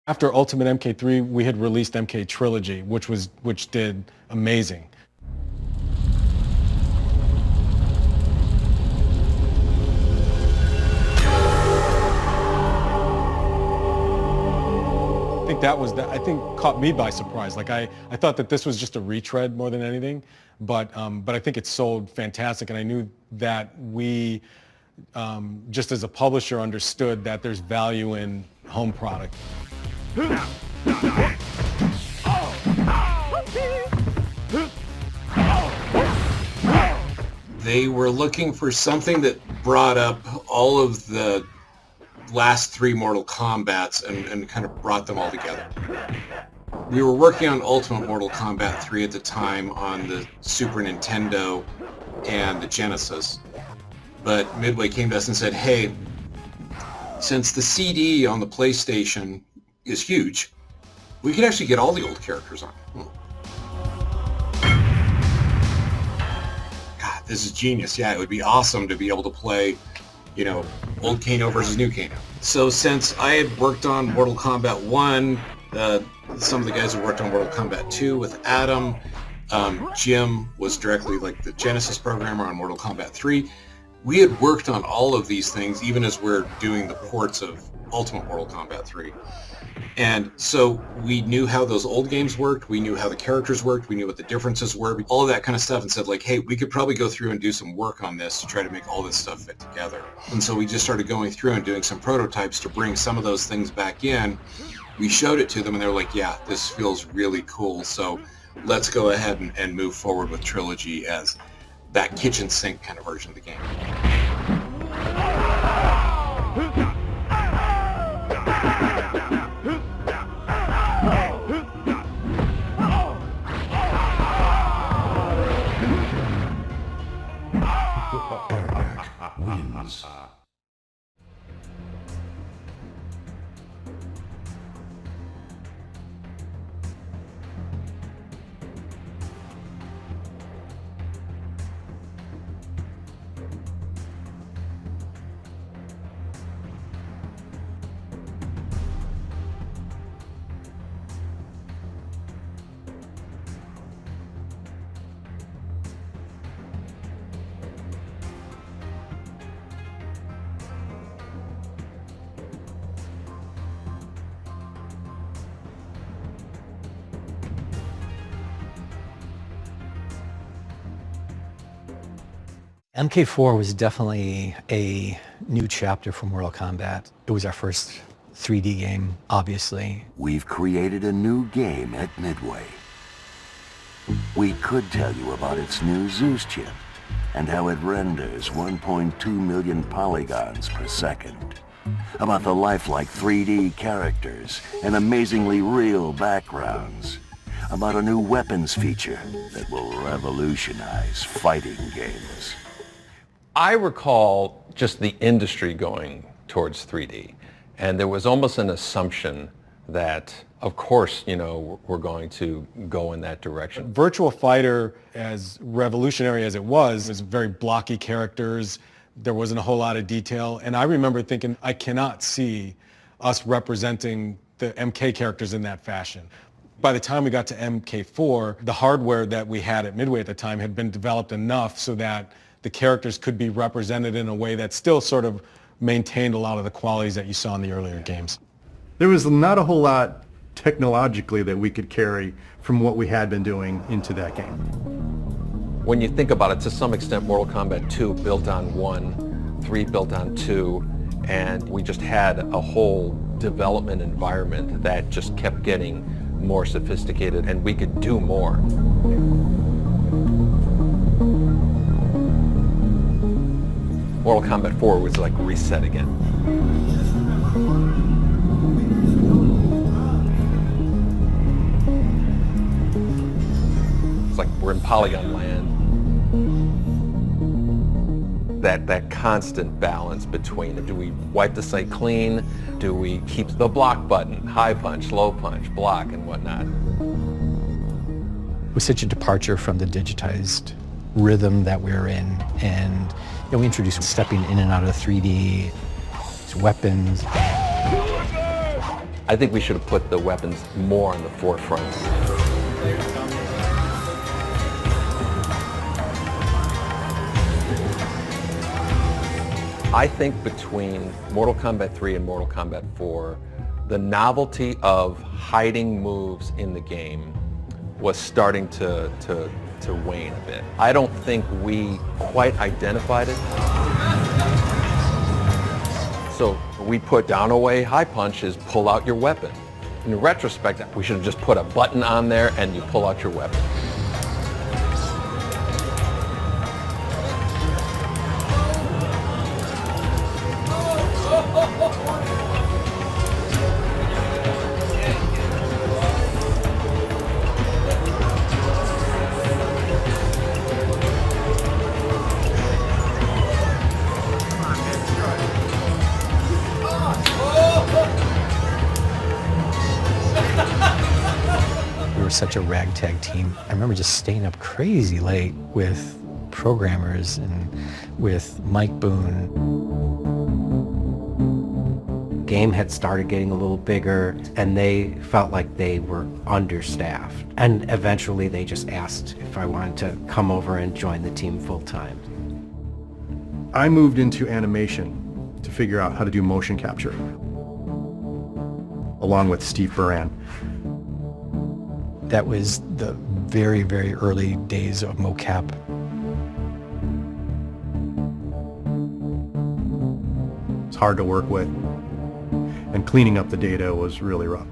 After Ultimate MK3, we had released MK Trilogy, which did amazing. I think caught me by surprise. Like I thought that this was just a retread more than anything, but I think it sold fantastic, and I knew that we, just as a publisher, understood that there's value in home product. They were looking for something that brought up all of the last three Mortal Kombats and kind of brought them all together. We were working on Ultimate Mortal Kombat 3 at the time on the Super Nintendo and the Genesis. But Midway came to us and said, hey, since the CD on the PlayStation is huge, we could actually get all the old characters on. God, this is genius. Yeah, it would be awesome to be able to play, old Kano versus new Kano. So since I had worked on Mortal Kombat 1, some of the guys who worked on Mortal Kombat 2 with Adam, Jim was directly like the Genesis programmer on Mortal Kombat 3. We had worked on all of these things even as we're doing the ports of Ultimate Mortal Kombat 3. And so we knew how those old games worked, we knew how the characters worked, we knew what the differences were, all of that kind of stuff, and said like, hey, we could probably go through and do some work on this to try to make all this stuff fit together. And so we just started going through and doing some prototypes to bring some of those things back in. We showed it to them and they were like, yeah, this feels really cool, so let's go ahead and move forward with Trilogy as that kitchen sink kind of version of the game. Wins. MK4 was definitely a new chapter for Mortal Kombat. It was our first 3D game, obviously. We've created a new game at Midway. We could tell you about its new Zeus chip and how it renders 1.2 million polygons per second. About the lifelike 3D characters and amazingly real backgrounds. About a new weapons feature that will revolutionize fighting games. I recall just the industry going towards 3D, and there was almost an assumption that, of course, we're going to go in that direction. Virtua Fighter, as revolutionary as it was very blocky characters. There wasn't a whole lot of detail, and I remember thinking, I cannot see us representing the MK characters in that fashion. By the time we got to MK4, the hardware that we had at Midway at the time had been developed enough so that the characters could be represented in a way that still sort of maintained a lot of the qualities that you saw in the earlier games. There was not a whole lot technologically that we could carry from what we had been doing into that game. When you think about it, to some extent, Mortal Kombat 2 built on 1, 3 built on 2, and we just had a whole development environment that just kept getting more sophisticated, and we could do more. Mortal Kombat 4 was like reset again. It's like we're in Polygon land. That constant balance between, do we wipe the site clean? Do we keep the block button, high punch, low punch, block, and whatnot? It was such a departure from the digitized rhythm that we were in, and we introduced stepping in and out of 3D, weapons. I think we should have put the weapons more on the forefront. I think between Mortal Kombat 3 and Mortal Kombat 4, the novelty of hiding moves in the game was starting to wane a bit. I don't think we quite identified it. So we put down away high punch is pull out your weapon. In retrospect, we should have just put a button on there and you pull out your weapon. Such a ragtag team. I remember just staying up crazy late with programmers and with Mike Boone. Game had started getting a little bigger and they felt like they were understaffed. And eventually they just asked if I wanted to come over and join the team full time. I moved into animation to figure out how to do motion capture, along with Steve Buran. That was the very, very early days of Mocap. It's hard to work with, and cleaning up the data was really rough.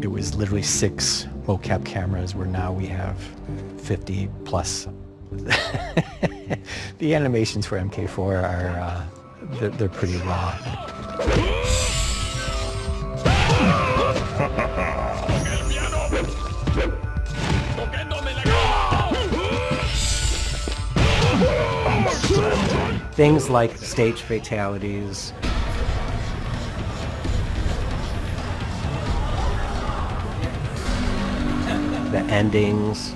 It was literally 6 Mocap cameras, where now we have 50 plus. The animations for MK4 are they're pretty raw. Things like stage fatalities, the endings,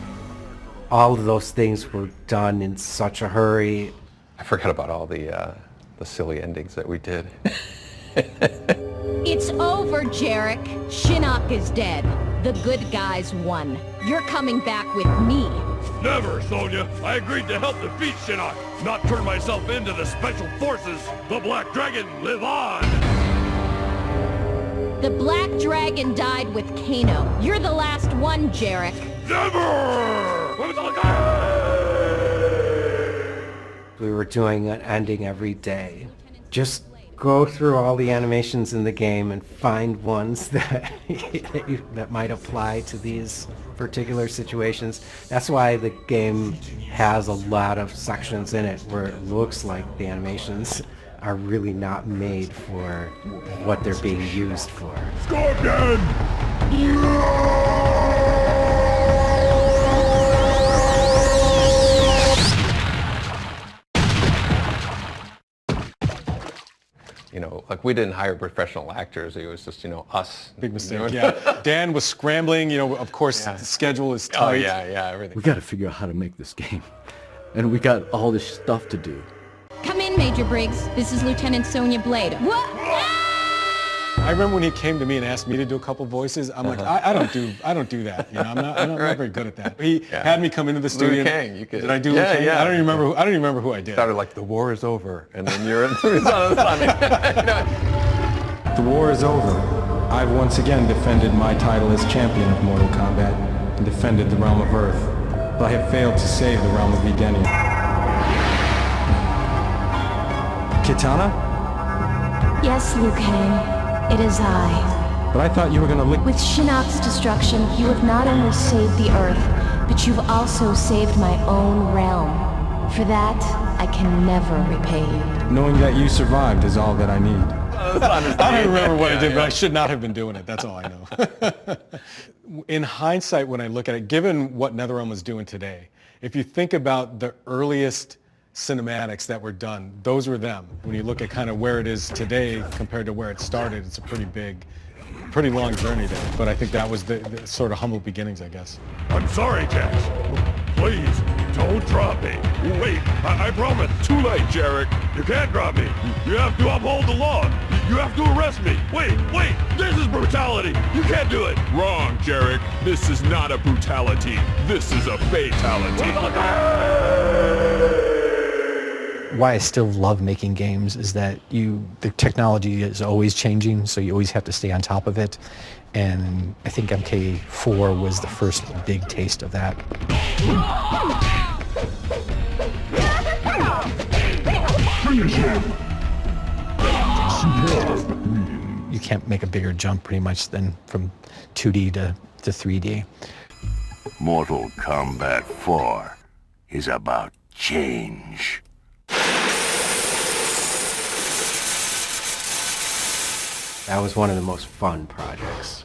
all of those things were done in such a hurry. I forgot about all the silly endings that we did. It's over, Jarek. Shinnok is dead. The good guys won. You're coming back with me. Never, Sonya. I agreed to help defeat Shinnok, not turn myself into the Special Forces. The Black Dragon, live on! The Black Dragon died with Kano. You're the last one, Jarek. Never! We were doing an ending every day. Just go through all the animations in the game and find ones that that might apply to these particular situations. That's why the game has a lot of sections in it where it looks like the animations are really not made for what they're being used for. Scorpion! You know, like we didn't hire professional actors. It was just, you know, us. Big mistake, yeah. Dan was scrambling, you know, of course, the schedule is tight. Oh, yeah, everything. We got to figure out how to make this game. And we got all this stuff to do. Come in, Major Briggs. This is Lieutenant Sonya Blade. What? I remember when he came to me and asked me to do a couple voices. I'm like, I don't do that. You know, I'm not very good at that. He had me come into the studio. Liu Kang, you could. Did I do Liu Kang? Yeah. I don't even remember who I did. Started like, the war is over, and then you're in the sun. You know? The war is over. I've once again defended my title as champion of Mortal Kombat and defended the realm of Earth, but I have failed to save the realm of Edenia. Kitana? Yes, Liu Kang. It is I. But I thought you were gonna lick— With Shinnok's destruction, you have not only saved the Earth, but you've also saved my own realm. For that, I can never repay you. Knowing that you survived is all that I need. I don't remember what I did, but I should not have been doing it. That's all I know. In hindsight, when I look at it, given what NetherRealm is doing today, if you think about the earliest cinematics that were done, those were them. When you look at kind of where it is today compared to where it started, it's a pretty long journey there. But I think that was the sort of humble beginnings, I guess. I'm sorry, Jax. Please, Don't drop me. Wait, I promise. Too late, Jarek. You can't drop me. You have to uphold the law. You have to arrest me. Wait, this is brutality. You can't do it. Wrong, Jarek. This is not a brutality. This is a fatality. Why I still love making games is that the technology is always changing, so you always have to stay on top of it. And I think MK4 was the first big taste of that. You can't make a bigger jump pretty much than from 2D to 3D. Mortal Kombat 4 is about change. That was one of the most fun projects.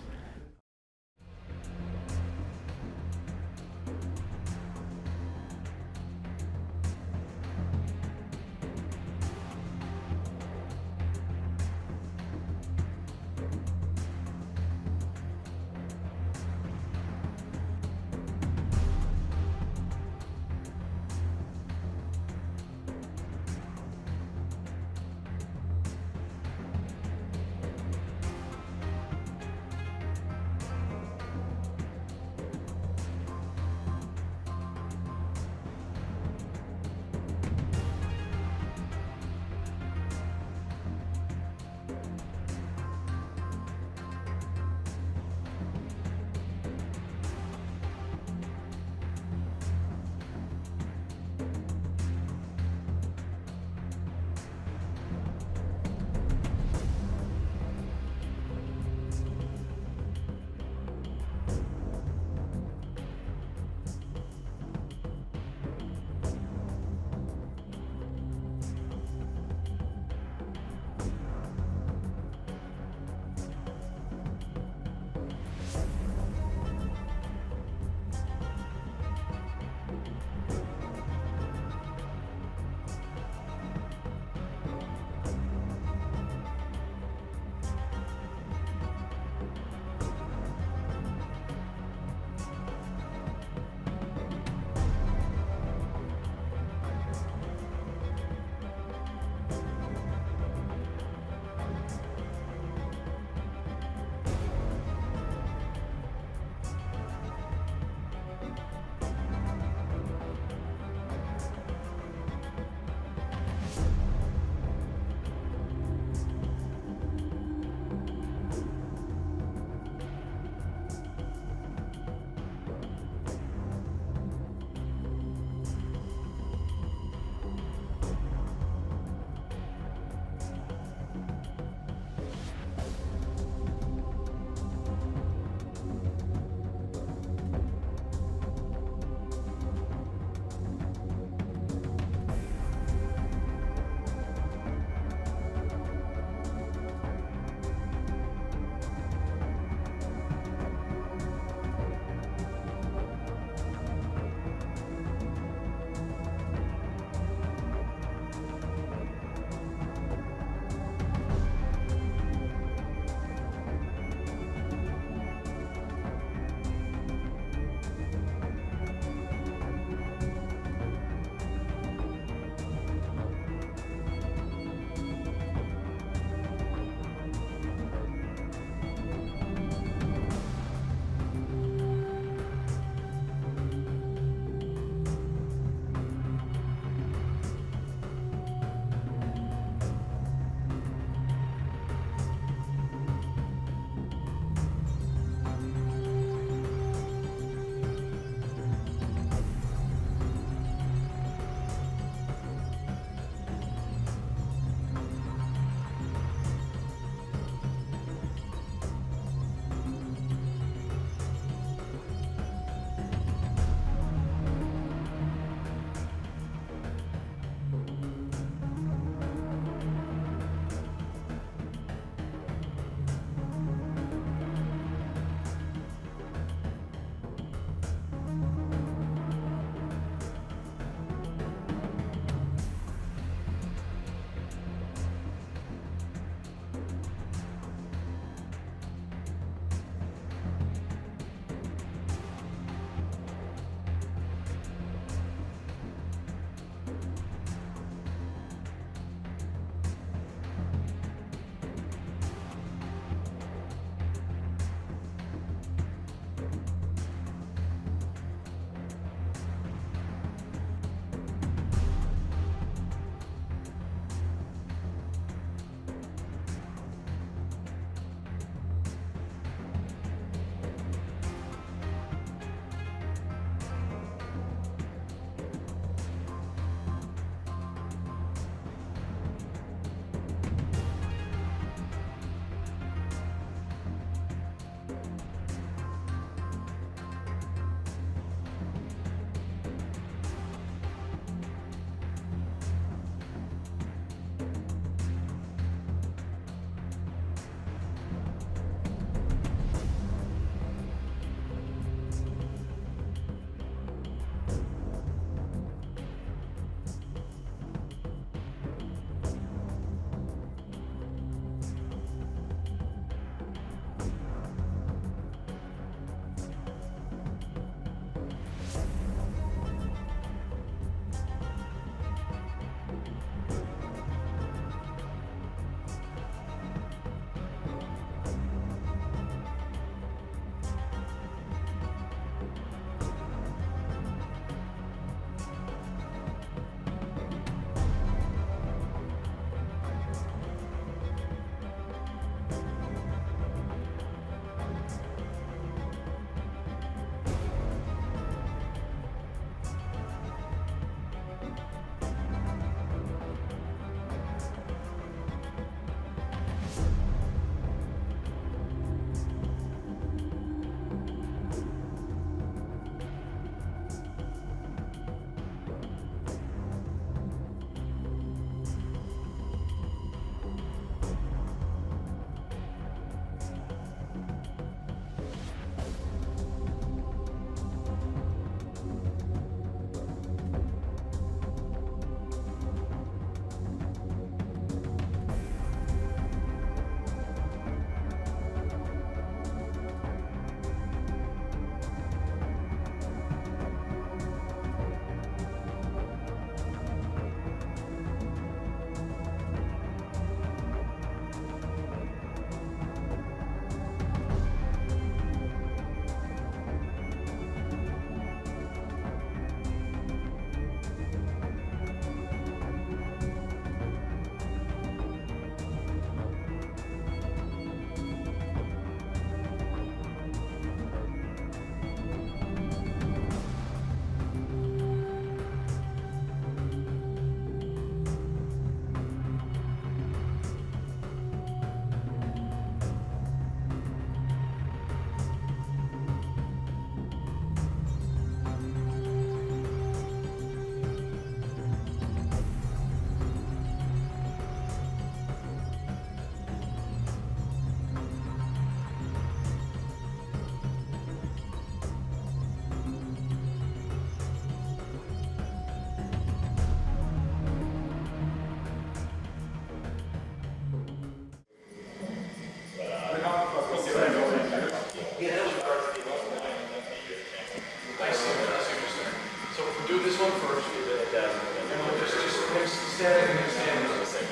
static and you're standing on the same.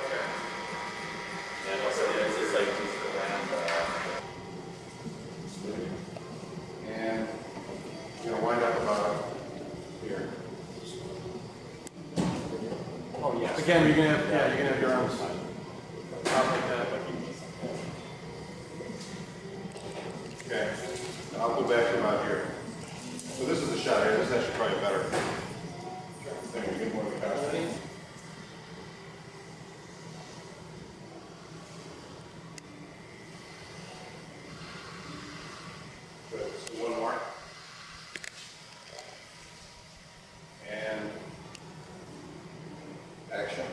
Okay. And also, yeah, it's just like And you're going to wind up about here. oh yes. Again, you're going to have your arms. Okay, and I'll go back to about here. So this is the shot here. This is actually probably better. Thing we get more of the costume. Good. So one more. And action.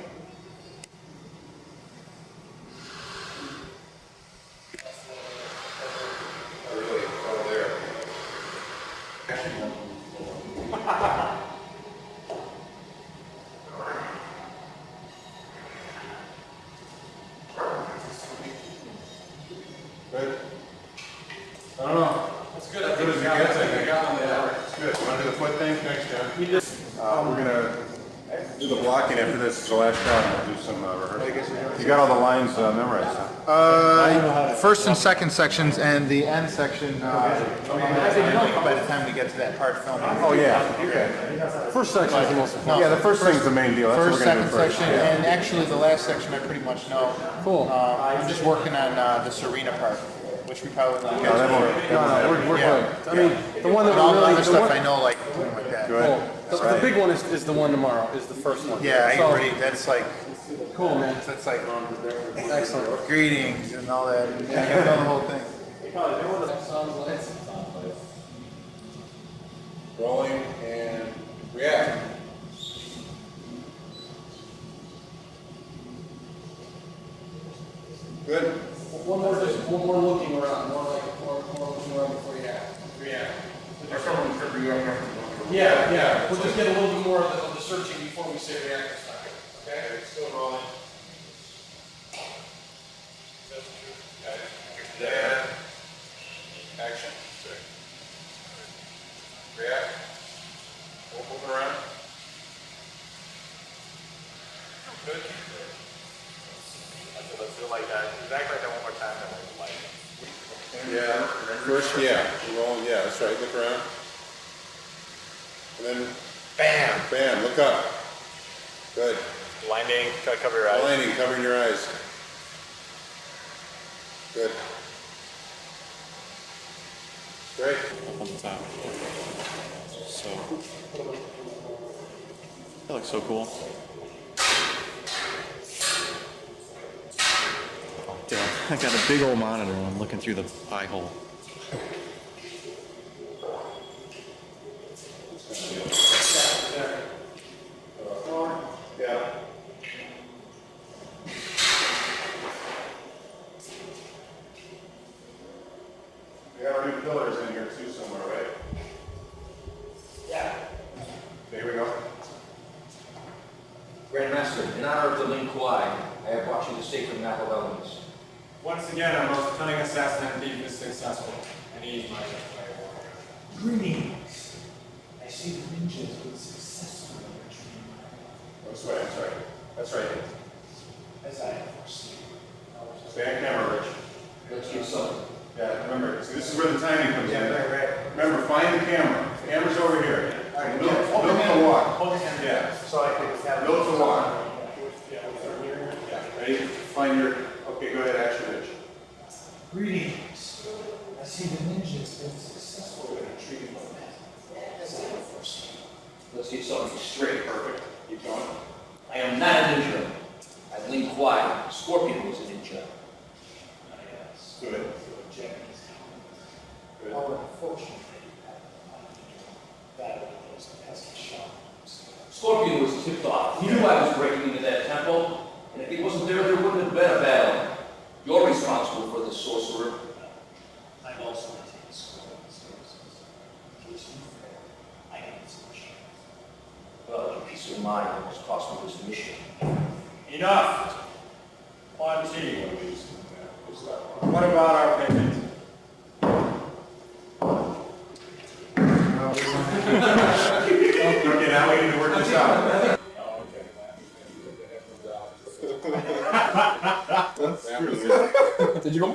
Really, oh there. Action. Good. I don't know. That's good. As good as it gets, I think. Yeah, it's good. You want to do the foot thing? Thanks, John. We're going to do the blocking after this. It's the last shot, and we'll do some rehearsal. You got all the lines memorized, huh? First and second sections, and the end section, by the time we get to that part filming. Oh, yeah. Okay. First section is the most important. Yeah, the first thing's the main deal. That's First, what we're going second to do first. section, and actually the last section I pretty much know. Cool. I'm just working on the Serena part, which we probably won't get No, that to. won't. We're Yeah. good. I mean, the one that And all we're the really... other stuff I know, like that. Good. The big one is the one tomorrow, is the first one. Yeah, I So- already, that's like, Cool, man. that's like Excellent. greetings and all that. Yeah, you know the whole thing. Rolling and react. Good. One more looking around, more looking around before you react. Yeah, we'll just get a little bit more of the searching before we say react this time. Okay? Still rolling. Yeah. Action. React. Moving around. Good. Let's do like that. Exactly like that one more time. Yeah. First, yeah. Rolling. Yeah, that's right. Look around. And then, Bam! bam. Look up. Good. Blinding. Try to cover your eyes. Blinding. Covering your eyes. Good. Great. Up on the top. So, that looks so cool. Oh, damn. I got a big old monitor and I'm looking through the eye hole. Yeah. We have our new pillars in here too somewhere, right? Yeah. There we go. Grandmaster, in honor of the Lin Kuai, I have brought you the sacred map of elements. Once again, our most cunning assassin and thief is successful, and he is my best player. Greetings. I see the ninjas with successfully retrieved. That's right, that's right. That's right. As I have foreseen. Stay on camera, Rich. Let's get some. Yeah, remember, see, this is where the timing comes in. Right. Remember, find the camera. The camera's over here. All right, Build hold the the hand. walk. Hold the hand. Yeah. So I can have Build the walk. Yeah. Ready? Find your, okay, go ahead, action, Rich. Greetings. I see the ninjas been successfully retrieved. As I have foreseen. Let's get something straight. Perfect. Keep going. I am not a ninja. As Lin Kuai, Scorpion was a ninja. Yes. Good. Good. However, unfortunately, that was a pesky shot. Scorpion was tipped off. He knew I was breaking into that temple, and if he wasn't there, there wouldn't have been a battle. You're responsible for this sorcerer. I'm also taking Scorpion's services. In case you fail, I need some machine. Well, your peace of mind has cost me this mission. Enough! What about our payment? Okay, now we need to work this out. That's true. Did you go?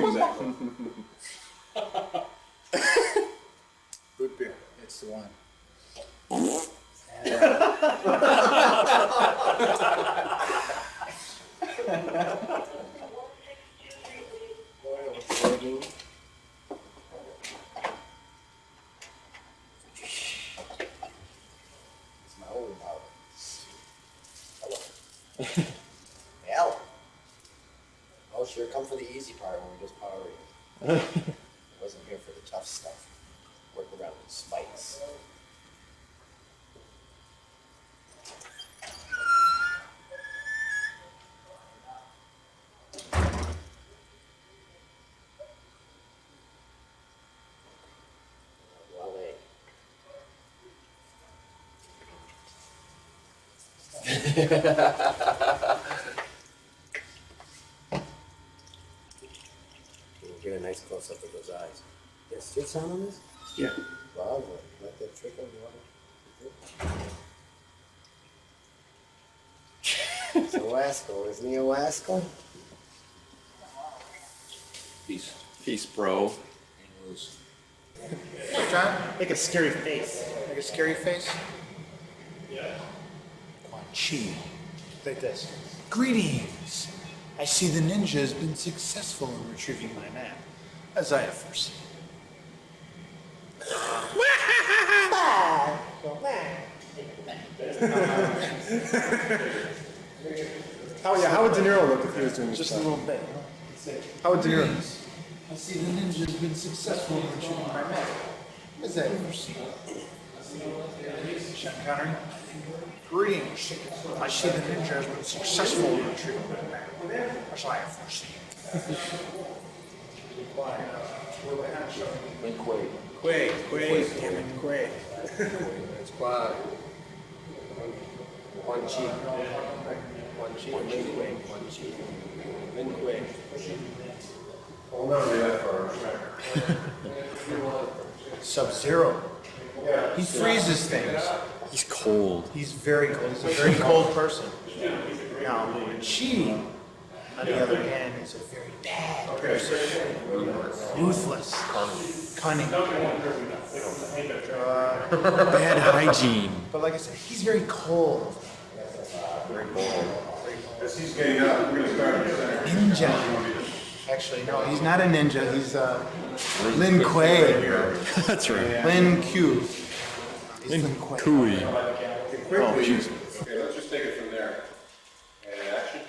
Exactly. Root beer. It's the one. It's my old power. Hell. Oh, sure, come for the easy part when we just power you. I wasn't here for the tough stuff. Work around with spikes. Well, Get a nice close up of those eyes. Yes, still sound on this? Yeah. Wow, let that trickle water. It's a wascal, isn't he a wascal? Peace. Peace, bro. John, make a scary face. Make a scary face. Yeah. Quan Chi. Like this. Greetings. I see the ninja has been successful in retrieving my map, as I have foreseen. How would De Niro look if he was doing this? Just a little bit. How would De Niro? I see the ninja has been successful in retrieving my map, as I have foreseen. Sean Connery. Greetings. I see the ninja has been successful in retrieving my map, as I have foreseen. Midway. Quay. Damn it, Quay. It's Quan. Quan Chi. Quan Chi. Midway. Quan Chi. Midway. I'll never do that for Sub-Zero. He freezes things. He's cold. He's very cold. He's a very cold person. Now, Chi, on the other hand, is a very bad person. Ruthless. Cunning. Bad hygiene. But like I said, he's very cold. Very cold. As he's getting up, we're going to start in a second. Ninja. Actually, no, he's not a ninja. He's Lin Kuei. That's right. Lin Q. Lin Kuei. Cooey. Oh, Jesus. Okay, let's just take it from there. And action.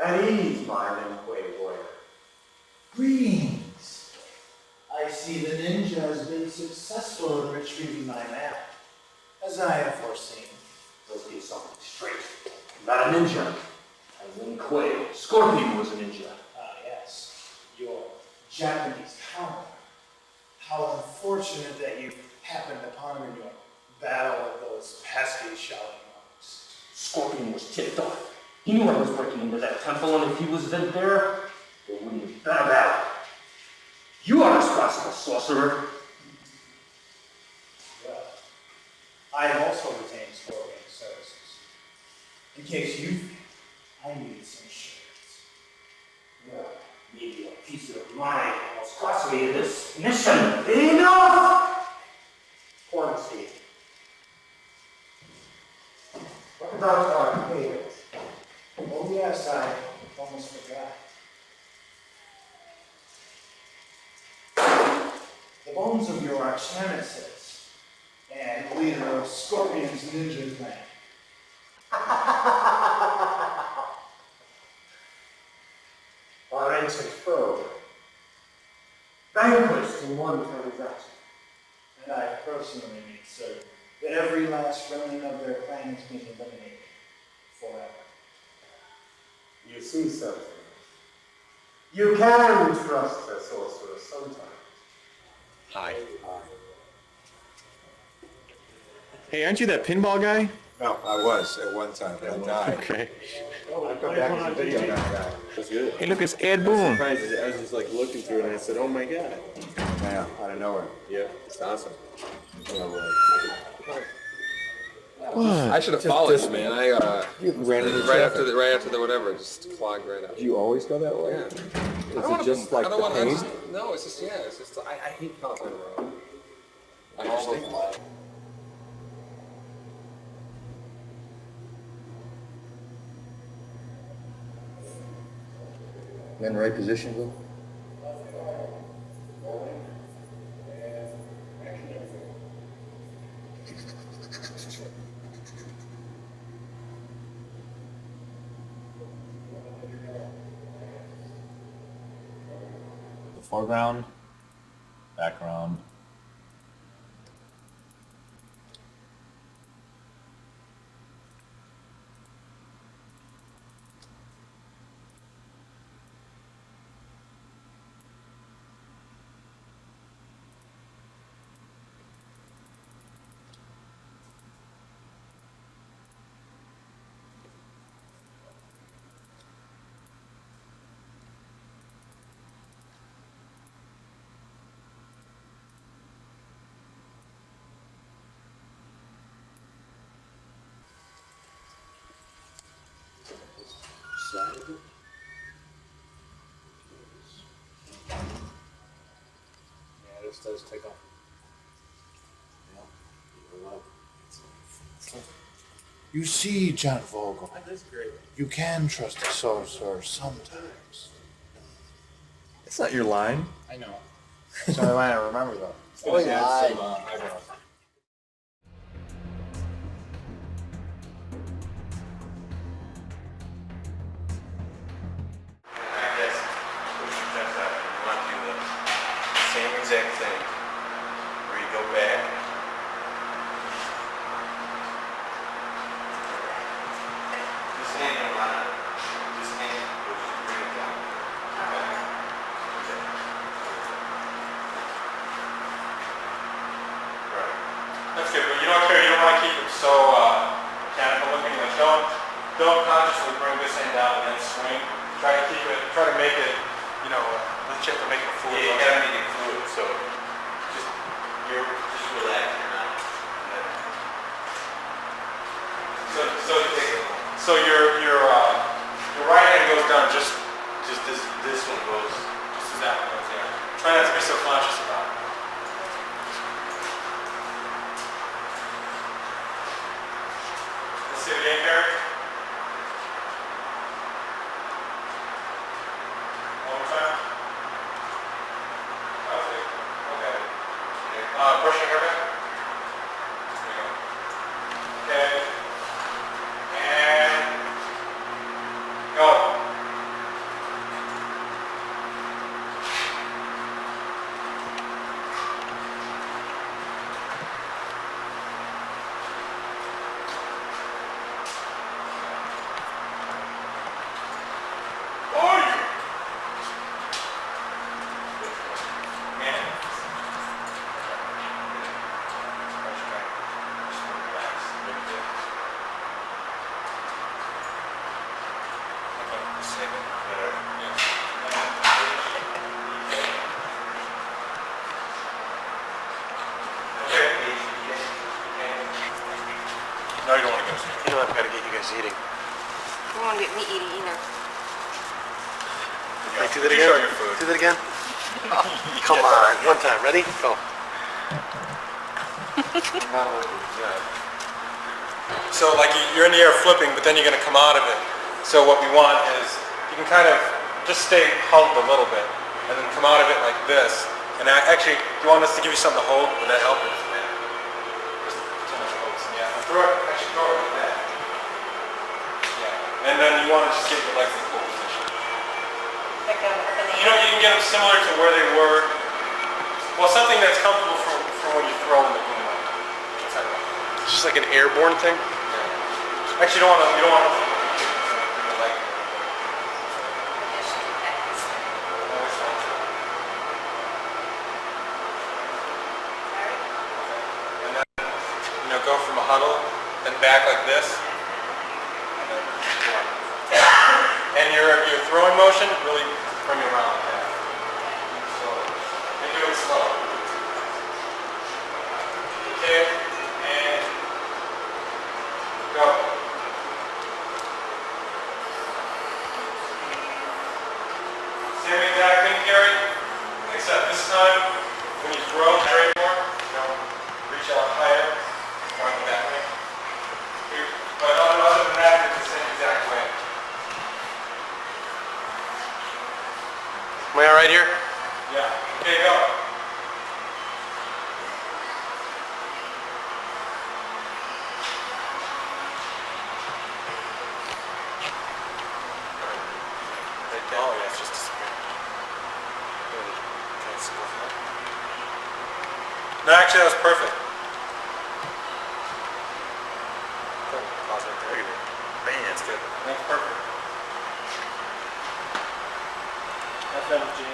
At ease, my Lin Kuei warrior. Greetings. I see the ninja has been successful in retrieving my map, As I have foreseen. Let's get something straight. I'm not a ninja. I'm Lin Kuei. Scorpion was a ninja. Ah, yes. Your Japanese counter. How unfortunate that you happened upon in your battle with those pesky shouting monks. Scorpion was tipped off. He knew I was breaking into that temple, and if he was in there, it wouldn't have been a battle. You are responsible, sorcerer. Well, I have also retained Scorpion's services. In case you feel I need some assurance. Well, maybe a piece of mind was costly in this mission. Enough! Quarantine. What about our payment? Oh yes, I almost forgot. The bones of your arch nemesis and leader of Scorpion's ninja clan. Our ancient foe. Vanquished in one transaction. And I personally make certain that every last remnant of their clan has been eliminated forever. You see something. You can trust a sorcerer sometimes. Hi. Hey, aren't you that pinball guy? No, I was at one time, but I died. Okay. I've come back as a video game guy. That's good. Hey, look, it's Ed Boon. I was just like looking through it and I said, oh my god. Yeah, out of nowhere. Yeah, it's awesome. I should have followed you, man. I right after the whatever, just clogged right up. Do you always go that way? Yeah. Is it just like the pain? No, it's just it's just I hate California Road. I understand. In the right position, Bill? The foreground, background. Yeah, this does take off. You see, John Vogel, That's great. you can trust a sorcerer sometimes. It's not your line. I know. It's the only line I remember, though. Oh, yeah. eyebrows. Same exact thing. Where you go back. Just hang it on. Just hang it. We'll just bring it down. Okay. Right. That's good, but you know what, Kerri, you don't want to keep it so mechanical looking. Like don't consciously bring this end down and then swing. Try to make it, you know, let's check to make it fluid. Yeah, you gotta make it fluid, so just relax your mouth. So your right hand goes down just this one goes just as that one goes there. Try not to be so conscious about it. Let's see it again, Kerri. One more time. Okay. Brush your hair back. There you go. Okay. And go. No, you don't want to go. You know I've got to get you guys eating. You don't want to get me eating either. Hey, do that again. Show your food. Do that again. Oh, come on. One time. Ready? Go. So like you're in the air flipping, but then you're going to come out of it. So what we want is you can kind of just stay hugged a little bit and then come out of it like this. And actually, do you want us to give you something to hold? Would that help? Just too much hold. Yeah. Throw it like that. Yeah. And then you want to just get your legs in full position. You know, you can get them similar to where they were. Well, something that's comfortable for when you throw in the boom. It's just like an airborne thing. Yeah. Actually, you don't want to. And then, go from a huddle, then back like this. And your throwing motion, really bring it around like that. So, and do it slow. Okay, and Am I all right here? Yeah. Okay, go. Oh, yeah, it's just disappearing. No, actually, that was perfect. Pause right there. Bam, that's good. That's perfect. FMJ.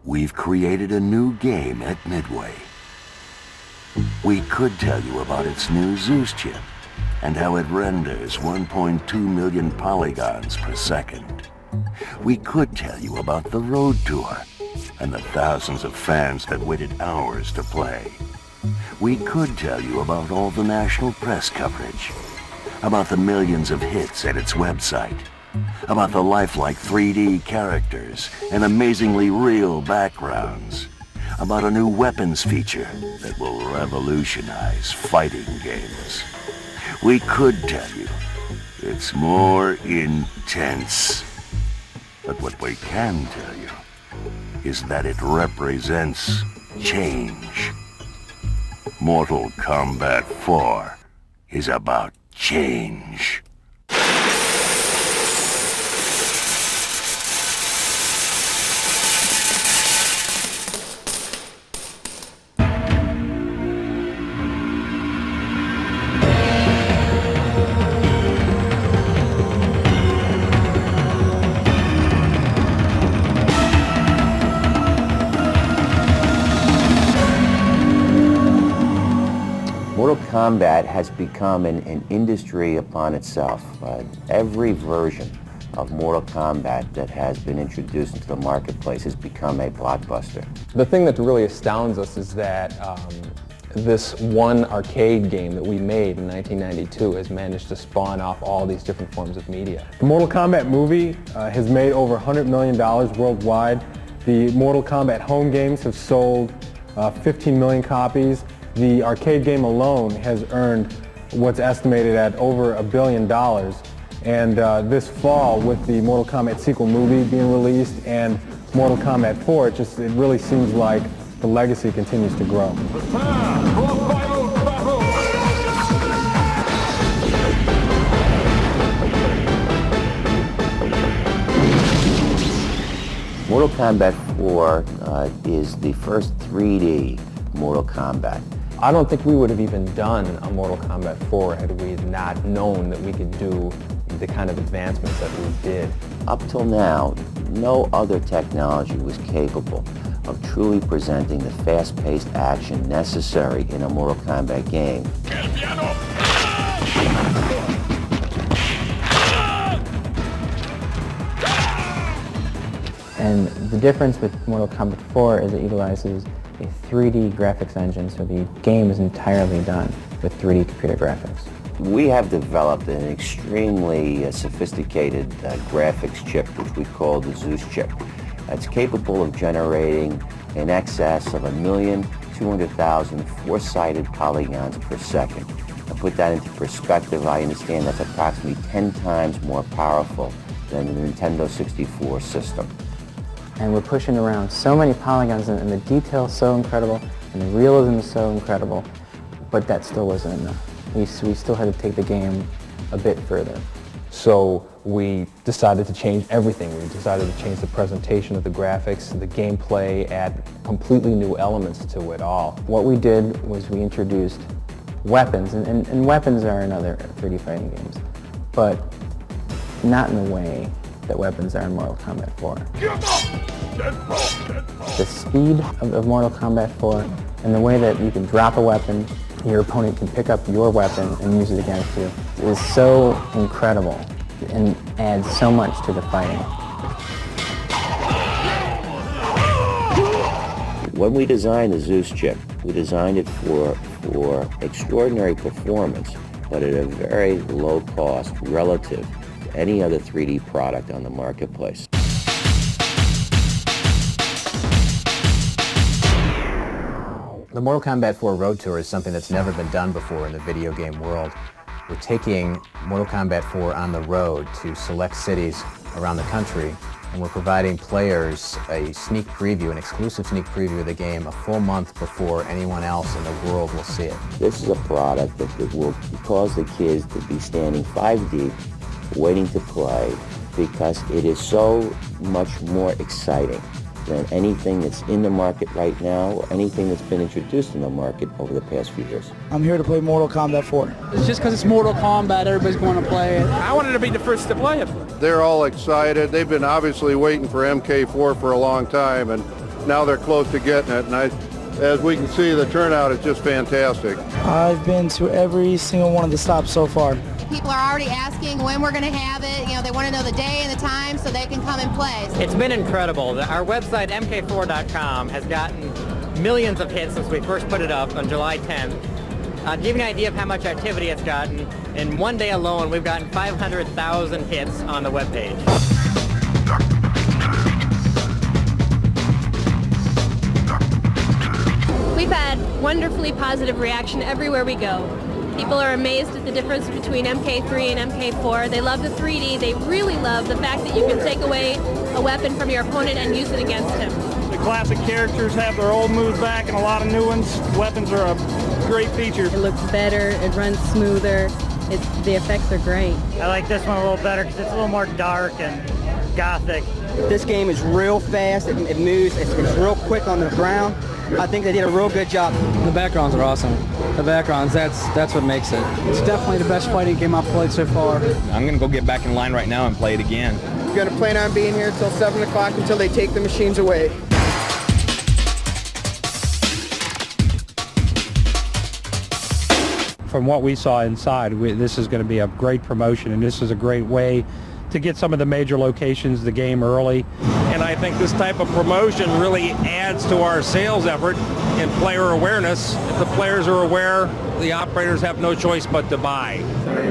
We've created a new game at Midway. We could tell you about its new Zeus chip and how it renders 1.2 million polygons per second. We could tell you about the road tour and the thousands of fans that waited hours to play. We could tell you about all the national press coverage, about the millions of hits at its website, about the lifelike 3D characters and amazingly real backgrounds, about a new weapons feature that will revolutionize fighting games. We could tell you it's more intense. But what we can tell you is that it represents change. Mortal Kombat 4 is about change. Mortal Kombat has become an industry upon itself. Every version of Mortal Kombat that has been introduced into the marketplace has become a blockbuster. The thing that really astounds us is that this one arcade game that we made in 1992 has managed to spawn off all these different forms of media. The Mortal Kombat movie has made over $100 million worldwide. The Mortal Kombat home games have sold 15 million copies. The arcade game alone has earned what's estimated at over $1 billion. And this fall, with the Mortal Kombat sequel movie being released and Mortal Kombat 4, it really seems like the legacy continues to grow. Mortal Kombat 4 is the first 3D Mortal Kombat. I don't think we would have even done a Mortal Kombat 4 had we not known that we could do the kind of advancements that we did. Up till now, no other technology was capable of truly presenting the fast-paced action necessary in a Mortal Kombat game. And the difference with Mortal Kombat 4 is it utilizes a 3D graphics engine, so the game is entirely done with 3D computer graphics. We have developed an extremely sophisticated graphics chip, which we call the Zeus chip. That's capable of generating in excess of 1,200,000 four-sided polygons per second. To put that into perspective, I understand that's approximately 10 times more powerful than the Nintendo 64 system. And we're pushing around so many polygons, and the detail is so incredible, and the realism is so incredible, but that still wasn't enough. We still had to take the game a bit further. So we decided to change everything. We decided to change the presentation of the graphics, the gameplay, add completely new elements to it all. What we did was we introduced weapons, and weapons are in other 3D fighting games, but not in the way that weapons are in Mortal Kombat 4. The speed of Mortal Kombat 4 and the way that you can drop a weapon, your opponent can pick up your weapon and use it against you is so incredible and adds so much to the fighting. When we designed the Zeus chip, we designed it for extraordinary performance, but at a very low cost relative to any other 3D product on the marketplace. The Mortal Kombat 4 Road Tour is something that's never been done before in the video game world. We're taking Mortal Kombat 4 on the road to select cities around the country, and we're providing players a sneak preview, an exclusive sneak preview of the game a full month before anyone else in the world will see it. This is a product that will cause the kids to be standing 5 deep, waiting to play, because it is so much more exciting than anything that's in the market right now or anything that's been introduced in the market over the past few years. I'm here to play Mortal Kombat 4. It's just because it's Mortal Kombat, everybody's going to play it. I wanted to be the first to play it. They're all excited. They've been obviously waiting for MK4 for a long time, and now they're close to getting it. And as we can see, the turnout is just fantastic. I've been to every single one of the stops so far. People are already asking when we're going to have it. You know, they want to know the day and the time so they can come and play. It's been incredible. Our website, mk4.com, has gotten millions of hits since we first put it up on July 10th. To give you an idea of how much activity it's gotten, in one day alone, we've gotten 500,000 hits on the webpage. We've had wonderfully positive reaction everywhere we go. People are amazed at the difference between MK3 and MK4. They love the 3D. They really love the fact that you can take away a weapon from your opponent and use it against him. The classic characters have their old moves back and a lot of new ones. Weapons are a great feature. It looks better, it runs smoother, the effects are great. I like this one a little better because it's a little more dark and gothic. This game is real fast, it moves, it's real quick on the ground. I think they did a real good job. The backgrounds are awesome. The backgrounds, that's what makes it. It's definitely the best fighting game I've played so far. I'm going to go get back in line right now and play it again. We're going to plan on being here until 7 o'clock until they take the machines away. from what we saw inside, this is going to be a great promotion, and this is a great way to get some of the major locations of the game early. And I think this type of promotion really adds to our sales effort and player awareness. If the players are aware, the operators have no choice but to buy.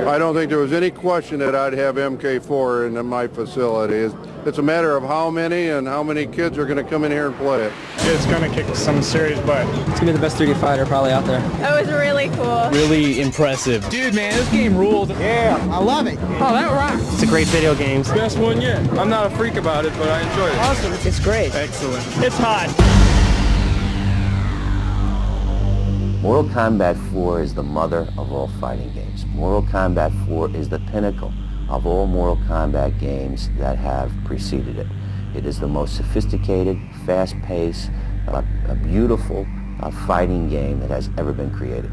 I don't think there was any question that I'd have MK4 in my facility. It's a matter of how many and how many kids are going to come in here and play it. It's going to kick some serious butt. It's going to be the best 3D fighter probably out there. That was really cool. Really impressive. Dude, man, this game rules. Yeah, I love it. Oh, that rocks. It's a great video game. Best one yet. I'm not a freak about it, but I enjoy it. Awesome. It's great. Excellent. It's hot. Mortal Kombat 4 is the mother of all fighting games. Mortal Kombat 4 is the pinnacle of all Mortal Kombat games that have preceded it. It is the most sophisticated, fast-paced, a beautiful fighting game that has ever been created.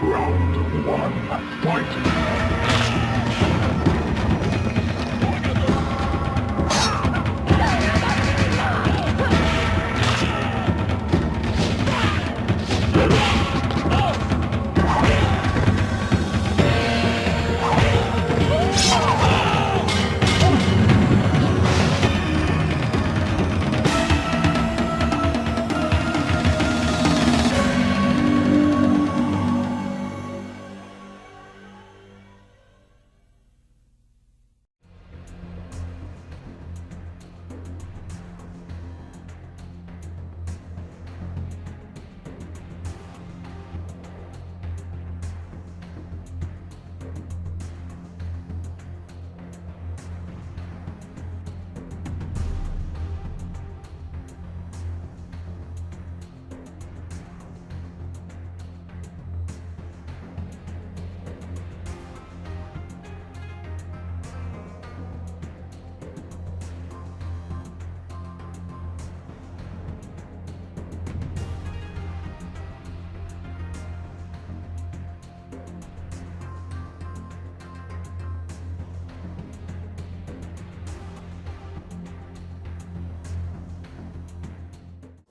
Round one, fight!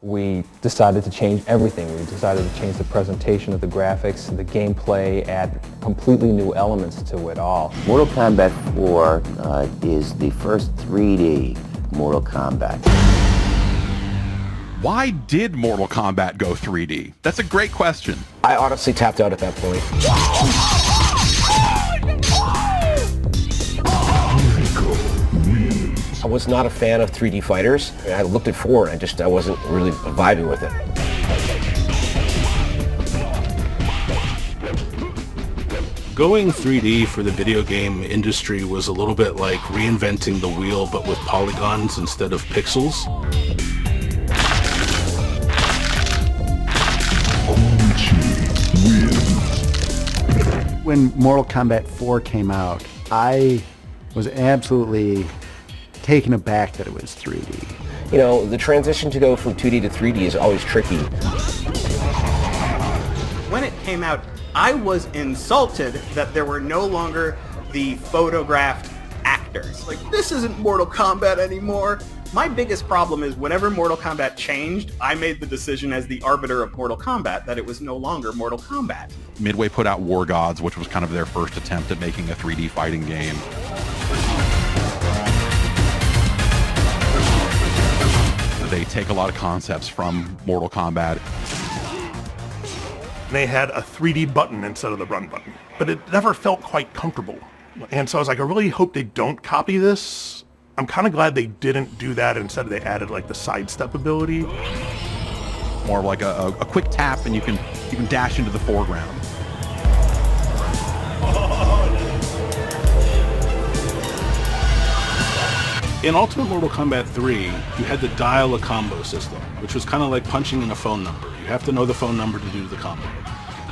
We decided to change everything. We decided to change the presentation of the graphics, the gameplay, add completely new elements to it all. Mortal Kombat 4 is the first 3D Mortal Kombat. Why did Mortal Kombat go 3D? That's a great question. I honestly tapped out at that point. was not a fan of 3D fighters. I looked at 4 and I wasn't really vibing with it. Going 3D for the video game industry was a little bit like reinventing the wheel, but with polygons instead of pixels. When Mortal Kombat 4 came out, I was absolutely taken aback that it was 3D. You know, the transition to go from 2D to 3D is always tricky. When it came out, I was insulted that there were no longer the photographed actors. Like, this isn't Mortal Kombat anymore. My biggest problem is whenever Mortal Kombat changed, I made the decision as the arbiter of Mortal Kombat that it was no longer Mortal Kombat. Midway put out War Gods, which was kind of their first attempt at making a 3D fighting game. They take a lot of concepts from Mortal Kombat. They had a 3D button instead of the run button, but it never felt quite comfortable. And so I was like, I really hope they don't copy this. I'm kind of glad they didn't do that. Instead they added like the sidestep ability. More like a quick tap and you can dash into the foreground. In Ultimate Mortal Kombat 3, you had the dial a combo system, which was kind of like punching in a phone number. You have to know the phone number to do the combo.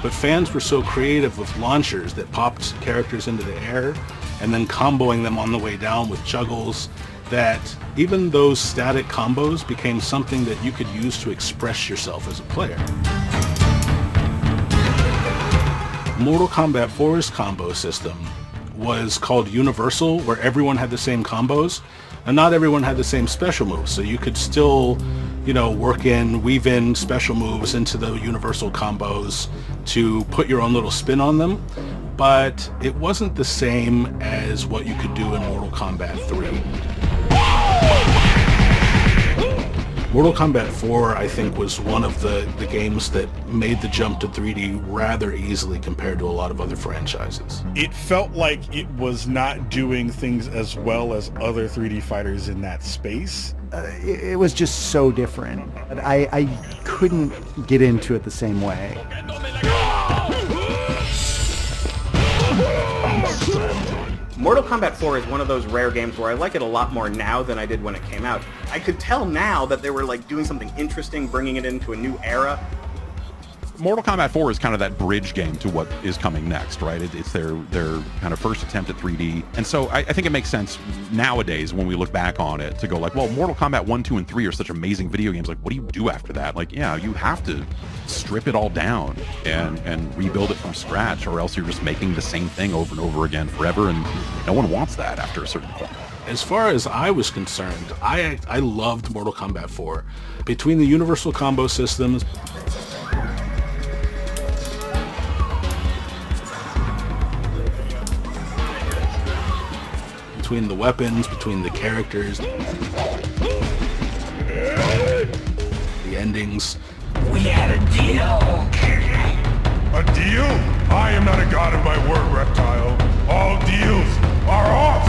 But fans were so creative with launchers that popped characters into the air and then comboing them on the way down with juggles, that even those static combos became something that you could use to express yourself as a player. Mortal Kombat 4's combo system was called Universal, where everyone had the same combos, and not everyone had the same special moves, so you could still, you know, weave in special moves into the Universal combos to put your own little spin on them, but it wasn't the same as what you could do in Mortal Kombat 3. Mortal Kombat 4, I think, was one of the games that made the jump to 3D rather easily compared to a lot of other franchises. It felt like it was not doing things as well as other 3D fighters in that space. It was just so different. I couldn't get into it the same way. Mortal Kombat 4 is one of those rare games where I like it a lot more now than I did when it came out. I could tell now that they were like doing something interesting, bringing it into a new era. Mortal Kombat 4 is kind of that bridge game to what is coming next, right? It's their kind of first attempt at 3D. And so I think it makes sense nowadays when we look back on it to go like, well, Mortal Kombat 1, 2, and 3 are such amazing video games. Like, what do you do after that? Like, yeah, you have to strip it all down and rebuild it from scratch, or else you're just making the same thing over and over again forever, and no one wants that after a certain point. As far as I was concerned, I loved Mortal Kombat 4. Between the universal combo systems, between the weapons, between the characters, the endings. We had a deal, Kerri. A deal? I am not a god of my word, reptile. All deals are off!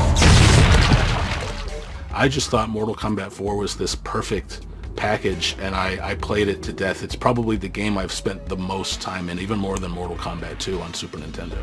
I just thought Mortal Kombat 4 was this perfect package, and I played it to death. It's probably the game I've spent the most time in, even more than Mortal Kombat 2 on Super Nintendo.